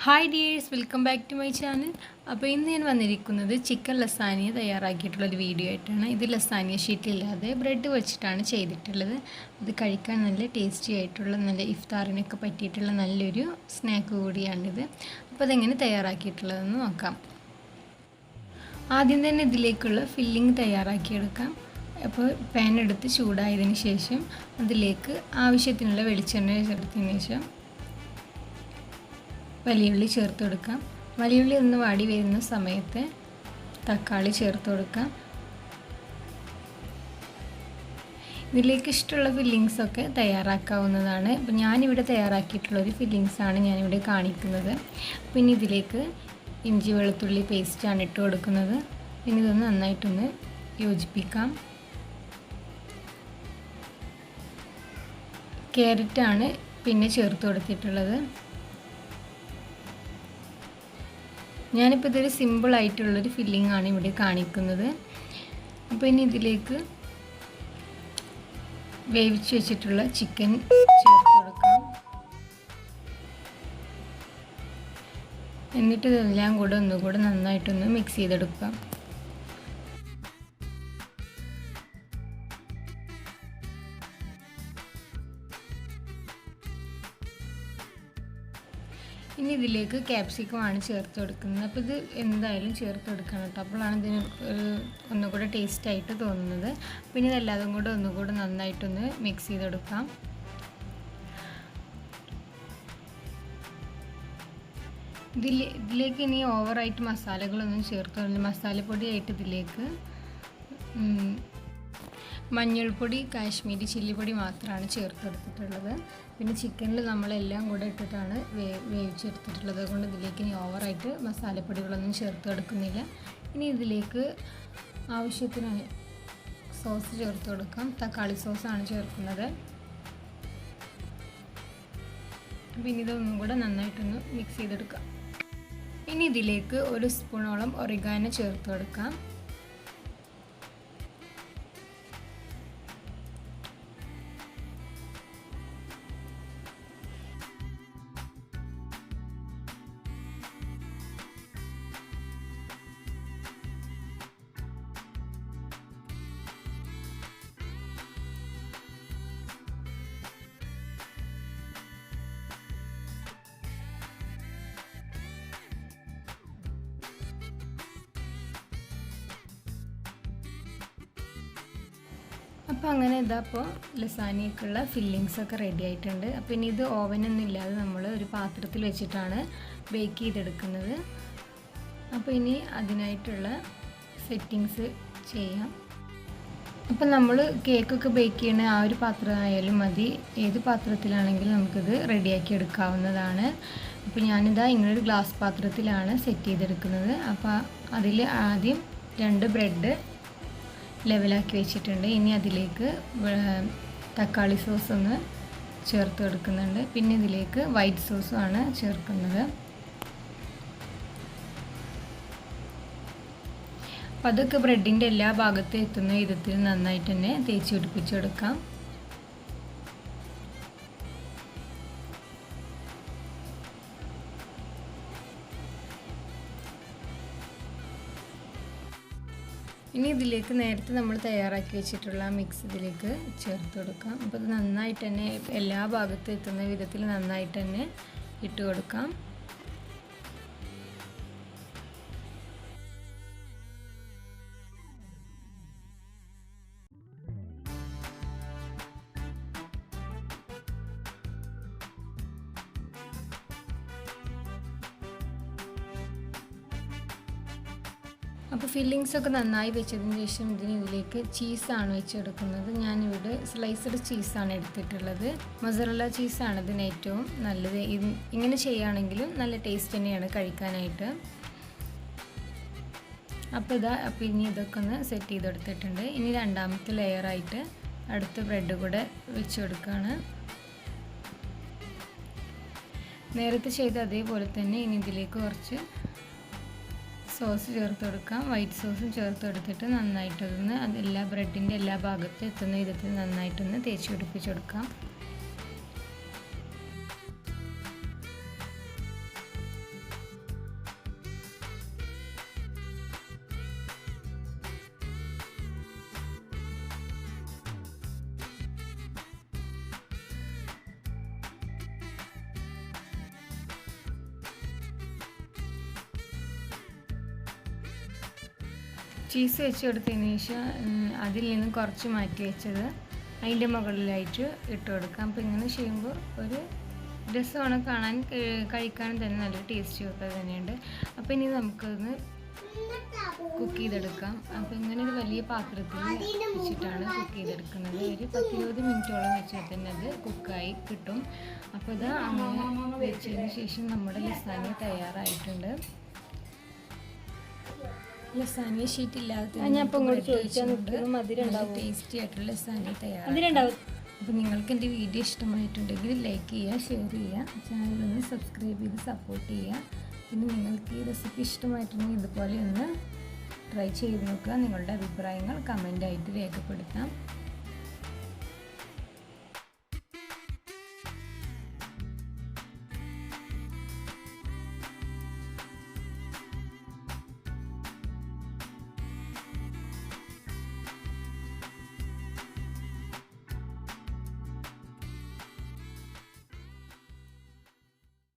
Hi dears, welcome back to my channel. അപ്പോൾ ഇന്ന് ഞാൻ വന്നിരിക്കുന്നത് ചിക്കൻ ലസാനിയ തയ്യാറാക്കിയിട്ടുള്ളൊരു വീഡിയോ ആയിട്ടാണ്. ഇത് ലസാനിയ ഷീറ്റില്ലാതെ ബ്രെഡ് വെച്ചിട്ടാണ് ചെയ്തിട്ടുള്ളത്. ഇത് കഴിക്കാൻ നല്ല ടേസ്റ്റി ആയിട്ടുള്ള നല്ല ഇഫ്താറിനൊക്കെ പറ്റിയിട്ടുള്ള നല്ലൊരു സ്നാക്ക് കൂടിയാണിത്. അപ്പോൾ അതെങ്ങനെ തയ്യാറാക്കിയിട്ടുള്ളതെന്ന് നോക്കാം. ആദ്യം തന്നെ ഇതിലേക്കുള്ള ഫില്ലിങ് തയ്യാറാക്കിയെടുക്കാം. അപ്പോൾ പാൻ എടുത്ത് ചൂടായതിന് ശേഷം അതിലേക്ക് ആവശ്യത്തിനുള്ള വെളിച്ചെണ്ണ ചേർത്തതിന് ശേഷം വലിയുള്ളി ചേർത്ത് കൊടുക്കാം. വലിയുള്ളി ഒന്ന് വാടി വരുന്ന സമയത്ത് തക്കാളി ചേർത്ത് കൊടുക്കാം. ഇതിലേക്ക് ഇഷ്ടമുള്ള ഫില്ലിങ്സൊക്കെ തയ്യാറാക്കാവുന്നതാണ്. അപ്പോൾ ഞാനിവിടെ തയ്യാറാക്കിയിട്ടുള്ളൊരു ഫില്ലിങ്സാണ് ഞാനിവിടെ കാണിക്കുന്നത്. പിന്നെ ഇതിലേക്ക് ഇഞ്ചി വെളുത്തുള്ളി പേസ്റ്റാണ് ഇട്ട് കൊടുക്കുന്നത്. പിന്നെ ഇതൊന്ന് നന്നായിട്ടൊന്ന് യോജിപ്പിക്കാം. ക്യാരറ്റാണ് പിന്നെ ചേർത്ത് കൊടുത്തിട്ടുള്ളത്. ഞാനിപ്പോൾ ഇതൊരു സിമ്പിളായിട്ടുള്ളൊരു ഫില്ലിംഗ് ആണ് ഇവിടെ കാണിക്കുന്നത്. അപ്പോൾ ഇനി ഇതിലേക്ക് വേവിച്ച് വെച്ചിട്ടുള്ള ചിക്കൻ ചേർത്ത് കൊടുക്കാം. എന്നിട്ട് ഇതെല്ലാം കൂടെ ഒന്നുകൂടെ നന്നായിട്ടൊന്ന് മിക്സ് ചെയ്തെടുക്കാം. ഇനി ഇതിലേക്ക് ക്യാപ്സിക്കമാണ് ചേർത്ത് കൊടുക്കുന്നത്. അപ്പോൾ ഇത് എന്തായാലും ചേർത്ത് കൊടുക്കണം കേട്ടോ. അപ്പോഴാണ് ഇതിന് ഒന്നുകൂടെ ടേസ്റ്റായിട്ട് തോന്നുന്നത്. പിന്നെ ഇതെല്ലാതും കൂടെ ഒന്നുകൂടെ നന്നായിട്ടൊന്ന് മിക്സ് ചെയ്തെടുക്കാം. ഇതിലേക്ക് ഇനി ഓവറായിട്ട് മസാലകളൊന്നും ചേർത്തില്ല. മസാലപ്പൊടിയായിട്ട് ഇതിലേക്ക് മഞ്ഞൾപ്പൊടി, കാശ്മീരി ചില്ലിപ്പൊടി മാത്രമാണ് ചേർത്തെടുത്തിട്ടുള്ളത്. പിന്നെ ചിക്കനിൽ നമ്മളെല്ലാം കൂടെ ഇട്ടിട്ടാണ് വേവിച്ചെടുത്തിട്ടുള്ളത്. അതുകൊണ്ട് ഇതിലേക്ക് ഇനി ഓവറായിട്ട് മസാലപ്പൊടികളൊന്നും ചേർത്തെടുക്കുന്നില്ല. ഇനി ഇതിലേക്ക് ആവശ്യത്തിന് സോസ് ചേർത്ത് കൊടുക്കാം. തക്കാളി സോസാണ് ചേർക്കുന്നത്. പിന്നെ ഇതൊന്നും കൂടെ നന്നായിട്ടൊന്ന് മിക്സ് ചെയ്തെടുക്കാം. ഇനി ഇതിലേക്ക് 1 സ്പൂണോളം ഒറിഗാനോ ചേർത്ത് കൊടുക്കാം. അപ്പോൾ അങ്ങനെ ഇതാപ്പോൾ ലസാനിയക്കുള്ള ഫില്ലിങ്സൊക്കെ റെഡി ആയിട്ടുണ്ട്. അപ്പോൾ ഇനി ഇത് ഓവനൊന്നും ഇല്ലാതെ നമ്മൾ ഒരു പാത്രത്തിൽ വെച്ചിട്ടാണ് ബേക്ക് ചെയ്തെടുക്കുന്നത്. അപ്പോൾ ഇനി അതിനായിട്ടുള്ള സെറ്റിങ്സ് ചെയ്യാം. അപ്പോൾ നമ്മൾ കേക്കൊക്കെ ബേക്ക് ചെയ്യുന്ന ആ ഒരു പാത്രമായാലും മതി, ഏത് പാത്രത്തിലാണെങ്കിലും നമുക്കിത് റെഡിയാക്കി എടുക്കാവുന്നതാണ്. അപ്പോൾ ഞാനിതാ ഇങ്ങനൊരു ഗ്ലാസ് പാത്രത്തിലാണ് സെറ്റ് ചെയ്തെടുക്കുന്നത്. അപ്പോൾ അതിൽ ആദ്യം 2 ബ്രെഡ് ലെവലാക്കി വെച്ചിട്ടുണ്ട്. ഇനി അതിലേക്ക് തക്കാളി സോസ് ഒന്ന് ചേർത്ത് കൊടുക്കുന്നുണ്ട്. പിന്നെ ഇതിലേക്ക് വൈറ്റ് സോസുമാണ് ചേർക്കുന്നത്. അപ്പോൾ അതൊക്കെ ബ്രെഡിൻ്റെ എല്ലാ ഭാഗത്തും എത്തുന്ന വിധത്തിൽ നന്നായിട്ട് തന്നെ തേച്ച് പിടിപ്പിച്ചെടുക്കാം. ഇനി ഇതിലേക്ക് നേരത്തെ നമ്മൾ തയ്യാറാക്കി വെച്ചിട്ടുള്ള മിക്സ് ഇതിലേക്ക് ചേർത്ത് കൊടുക്കാം. അപ്പോൾ ഇത് നന്നായിട്ട് തന്നെ എല്ലാ ഭാഗത്തും എത്തുന്ന വിധത്തിൽ നന്നായിട്ട് തന്നെ ഇട്ട് കൊടുക്കാം. അപ്പോൾ ഫില്ലിങ്സൊക്കെ നന്നായി വെച്ചതിന് ശേഷം ഇതിലേക്ക് ചീസാണ് വെച്ചെടുക്കുന്നത്. ഞാനിവിടെ സ്ലൈസ്ഡ് ചീസാണ് എടുത്തിട്ടുള്ളത്. മൊസറല്ല ചീസാണ് ഇതിന് ഏറ്റവും നല്ലത്. ഇങ്ങനെ ചെയ്യുകയാണെങ്കിലും നല്ല ടേസ്റ്റ് തന്നെയാണ് കഴിക്കാനായിട്ട്. അപ്പോൾ ഇനി ഇതൊക്കെ ഒന്ന് സെറ്റ് ചെയ്തെടുത്തിട്ടുണ്ട്. ഇനി രണ്ടാമത്തെ ലെയറായിട്ട് അടുത്ത ബ്രെഡ് കൂടെ വെച്ച് കൊടുക്കുകയാണ്. നേരത്തെ ചെയ്ത അതേപോലെ തന്നെ ഇനി ഇതിലേക്ക് കുറച്ച് സോസ് ചേർത്ത് കൊടുക്കാം. വൈറ്റ് സോസും ചേർത്ത് കൊടുത്തിട്ട് നന്നായിട്ടൊന്ന് എല്ലാ ബ്രെഡിൻ്റെ എല്ലാ ഭാഗത്തും എത്തുന്ന വിധത്തിൽ നന്നായിട്ടൊന്ന് തേച്ച് പിടിപ്പിച്ച് കൊടുക്കാം. ചീസ് വെച്ച് കൊടുത്തതിന് ശേഷം അതിൽ നിന്ന് കുറച്ച് മാറ്റി വെച്ചത് അതിൻ്റെ മുകളിലായിട്ട് ഇട്ട് കൊടുക്കാം. അപ്പോൾ ഇങ്ങനെ ചെയ്യുമ്പോൾ ഒരു രസമാണ് കാണാൻ, കഴിക്കാനും തന്നെ നല്ല ടേസ്റ്റി ഒക്കെ തന്നെയുണ്ട്. അപ്പോൾ ഇനി നമുക്കൊന്ന് കുക്ക് ചെയ്തെടുക്കാം. അപ്പോൾ ഇങ്ങനെ ഒരു വലിയ പാത്രത്തിൽ വെച്ചിട്ടാണ് കുക്ക് ചെയ്തെടുക്കുന്നത്. ഒരു 10-20 മിനിറ്റോളം വെച്ചാൽ തന്നെ അത് കുക്കായി കിട്ടും. അപ്പോൾ ഇത് അങ്ങനെ വെച്ചതിന് ശേഷം നമ്മുടെ ലസാന്യ തയ്യാറായിട്ടുണ്ട്. ലസാന്യ ഷീറ്റ് ഇല്ലാതെ ടേസ്റ്റി ആയിട്ടുള്ള ലസാന്യ തയ്യാറാവും. അപ്പോൾ നിങ്ങൾക്ക് എൻ്റെ വീഡിയോ ഇഷ്ടമായിട്ടുണ്ടെങ്കിൽ ലൈക്ക് ചെയ്യുക, ഷെയർ ചെയ്യുക, ചാനലൊന്ന് സബ്സ്ക്രൈബ് ചെയ്ത് സപ്പോർട്ട് ചെയ്യുക. പിന്നെ നിങ്ങൾക്ക് ഈ റെസിപ്പി ഇഷ്ടമായിട്ടുണ്ടെങ്കിൽ ഇതുപോലെ ഒന്ന് ട്രൈ ചെയ്ത് നോക്കുക. നിങ്ങളുടെ അഭിപ്രായങ്ങൾ കമൻ്റായിട്ട് രേഖപ്പെടുത്താം.